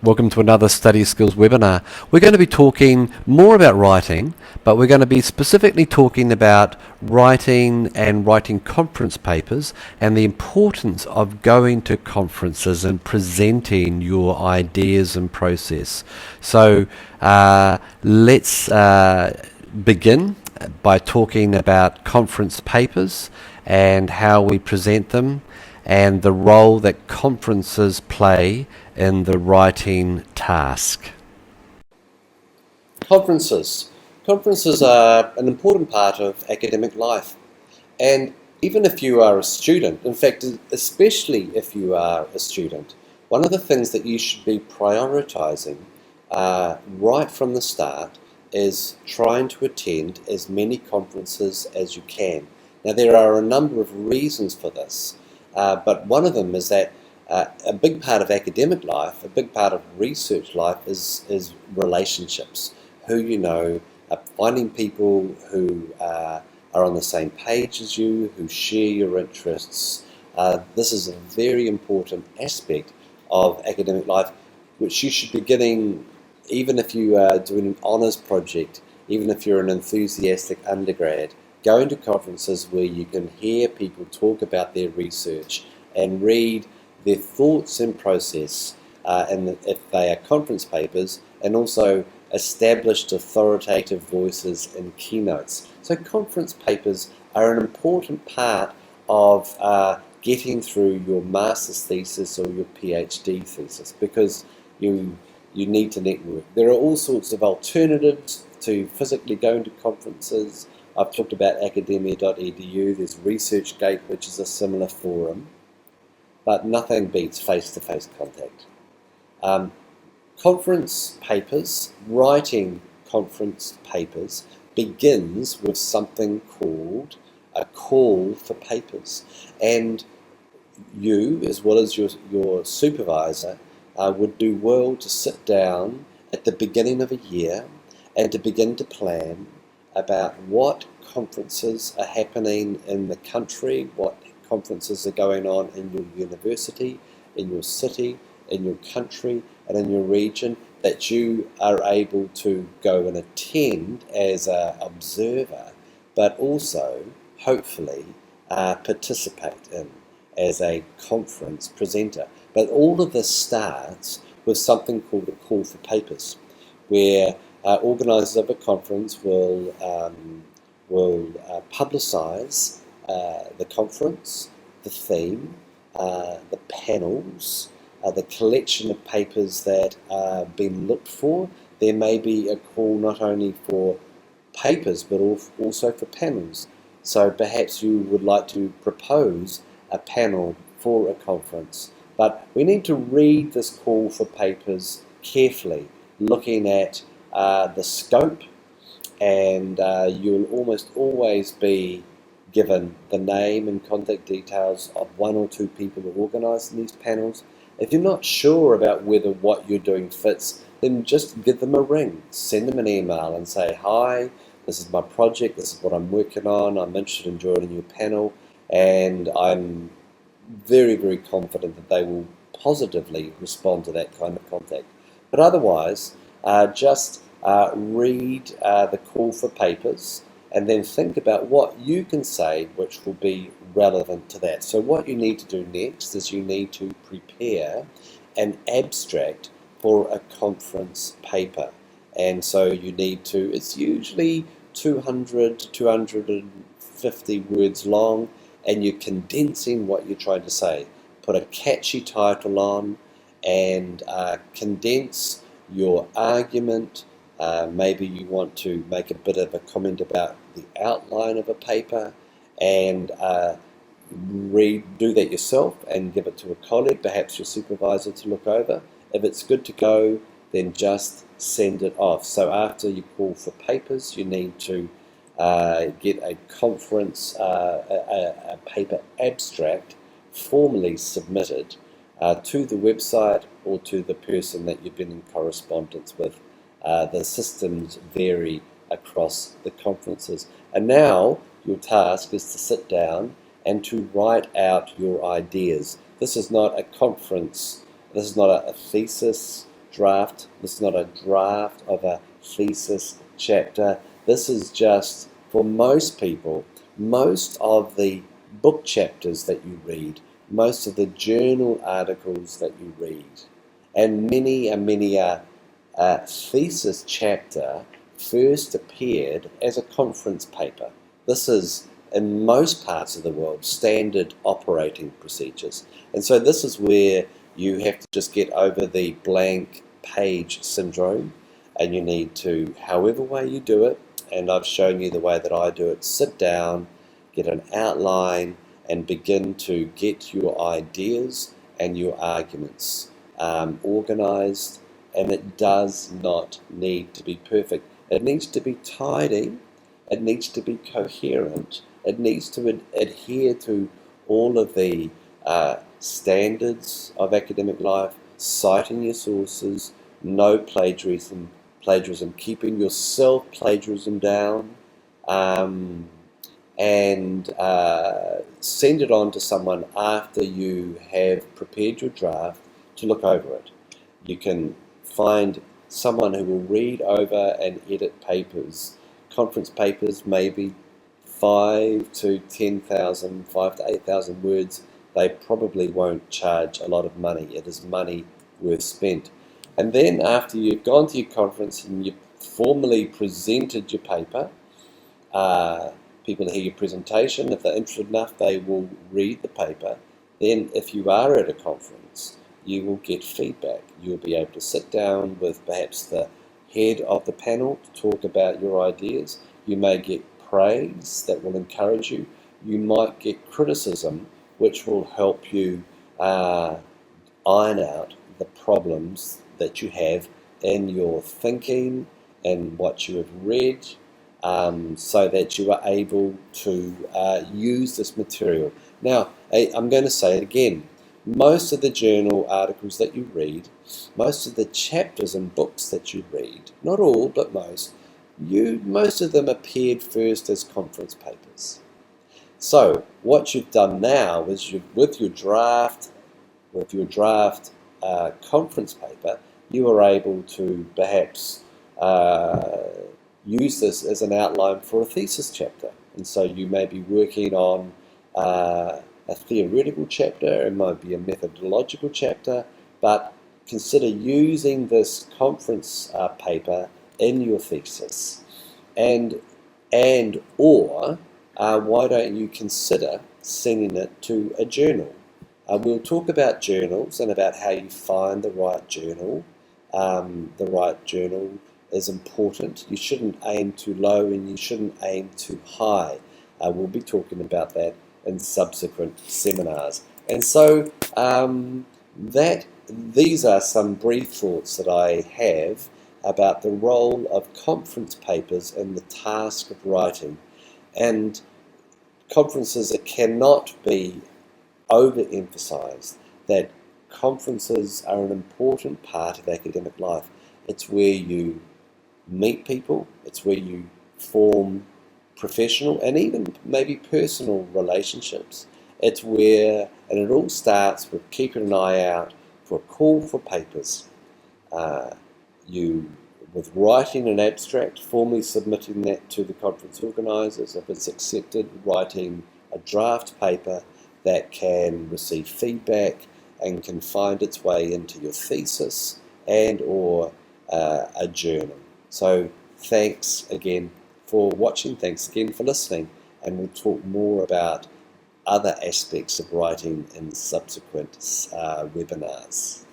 Welcome to another Study Skills webinar. We're going to be talking more about writing, but we're going to be specifically talking about writing and writing conference papers and the importance of going to conferences and presenting your ideas and process. So let's begin by talking about conference papers and how we present them and the role that conferences play in the writing task. Conferences. Conferences are an important part of academic life. And even if you are a student, in fact, especially if you are a student, one of the things that you should be prioritizing right from the start is trying to attend as many conferences as you can. Now, there are a number of reasons for this. But one of them is that a big part of academic life, a big part of research life is relationships. Who you know, finding people who are on the same page as you, who share your interests. This is a very important aspect of academic life, which you should be getting even if you are doing an honours project, even if you're an enthusiastic undergrad. Going to conferences where you can hear people talk about their research and read their thoughts and process, and if they are conference papers, and also established authoritative voices in keynotes. So conference papers are an important part of getting through your master's thesis or your PhD thesis, because you need to network. There are all sorts of alternatives to physically going to conferences. I've talked about academia.edu, there's ResearchGate, which is a similar forum, but nothing beats face-to-face contact. Conference papers, writing conference papers, begins with something called a call for papers. And you, as well as your supervisor, would do well to sit down at the beginning of a year and to begin to plan about what conferences are happening in the country, what conferences are going on in your university, in your city, in your country, and in your region that you are able to go and attend as an observer, but also, hopefully, participate in as a conference presenter. But all of this starts with something called a call for papers, where organisers of a conference will publicise the conference, the theme, the panels, the collection of papers that are being looked for. There may be a call not only for papers but also for panels. So perhaps you would like to propose a panel for a conference. But we need to read this call for papers carefully, looking at the scope, and you'll almost always be given the name and contact details of one or two people who organise these panels. If you're not sure about whether what you're doing fits, then just give them a ring, send them an email and say, hi, this is my project, this is what I'm working on, I'm interested in joining your panel, and I'm very, very confident that they will positively respond to that kind of contact. But otherwise, just read the call for papers and then think about what you can say which will be relevant to that. So what you need to do next is you need to prepare an abstract for a conference paper. And so you need to, it's usually 200 to 250 words long, and you're condensing what you're trying to say. Put a catchy title on and condense your argument. Maybe you want to make a bit of a comment about the outline of a paper, and do that yourself and give it to a colleague, perhaps your supervisor, to look over. If it's good to go, then just send it off. So after you call for papers, you need to get a conference, a paper abstract formally submitted to the website or to the person that you've been in correspondence with. The systems vary across the conferences. And now your task is to sit down and to write out your ideas. This is not a conference, this is not a thesis draft. This is not a draft of a thesis chapter. This is just, for most people, most of the book chapters that you read, most of the journal articles that you read, and many a thesis chapter first appeared as a conference paper. This is, in most parts of the world, standard operating procedures. And so this is where you have to just get over the blank page syndrome, and you need to, however way you do it, and I've shown you the way that I do it, sit down, get an outline, and begin to get your ideas and your arguments organized. And it does not need to be perfect. It needs to be tidy. It needs to be coherent. It needs to adhere to all of the standards of academic life, citing your sources, no plagiarism, keeping your self-plagiarism down, and send it on to someone after you have prepared your draft to look over it. You can find someone who will read over and edit papers, conference papers, maybe 5 to 10,000, 5 to 8,000 words. They probably won't charge a lot of money. It is money worth spent. And then after you've gone to your conference and you've formally presented your paper, people hear your presentation. If they're interested enough, they will read the paper. Then if you are at a conference, you will get feedback. You'll be able to sit down with perhaps the head of the panel to talk about your ideas. You may get praise that will encourage you. You might get criticism, which will help you iron out the problems that you have in your thinking and what you have read, so that you are able to use this material. Now, I'm going to say it again. Most of the journal articles that you read, most of the chapters and books that you read, not all, but most of them appeared first as conference papers. So what you've done now is with your draft conference paper, you are able to perhaps use this as an outline for a thesis chapter. And so you may be working on a theoretical chapter, it might be a methodological chapter, but consider using this conference paper in your thesis. Or why don't you consider sending it to a journal? We'll talk about journals and about how you find the right journal. The right journal is important. You shouldn't aim too low and you shouldn't aim too high. We'll be talking about that in subsequent seminars. And so these are some brief thoughts that I have about the role of conference papers in the task of writing. And conferences, it cannot be overemphasized that conferences are an important part of academic life. It's where you meet people, it's where you form professional and even maybe personal relationships. It's where, and it all starts with keeping an eye out for a call for papers. With writing an abstract, formally submitting that to the conference organisers. If it's accepted, writing a draft paper that can receive feedback and can find its way into your thesis and or a journal. So thanks again for watching, thanks again for listening, and we'll talk more about other aspects of writing in subsequent webinars.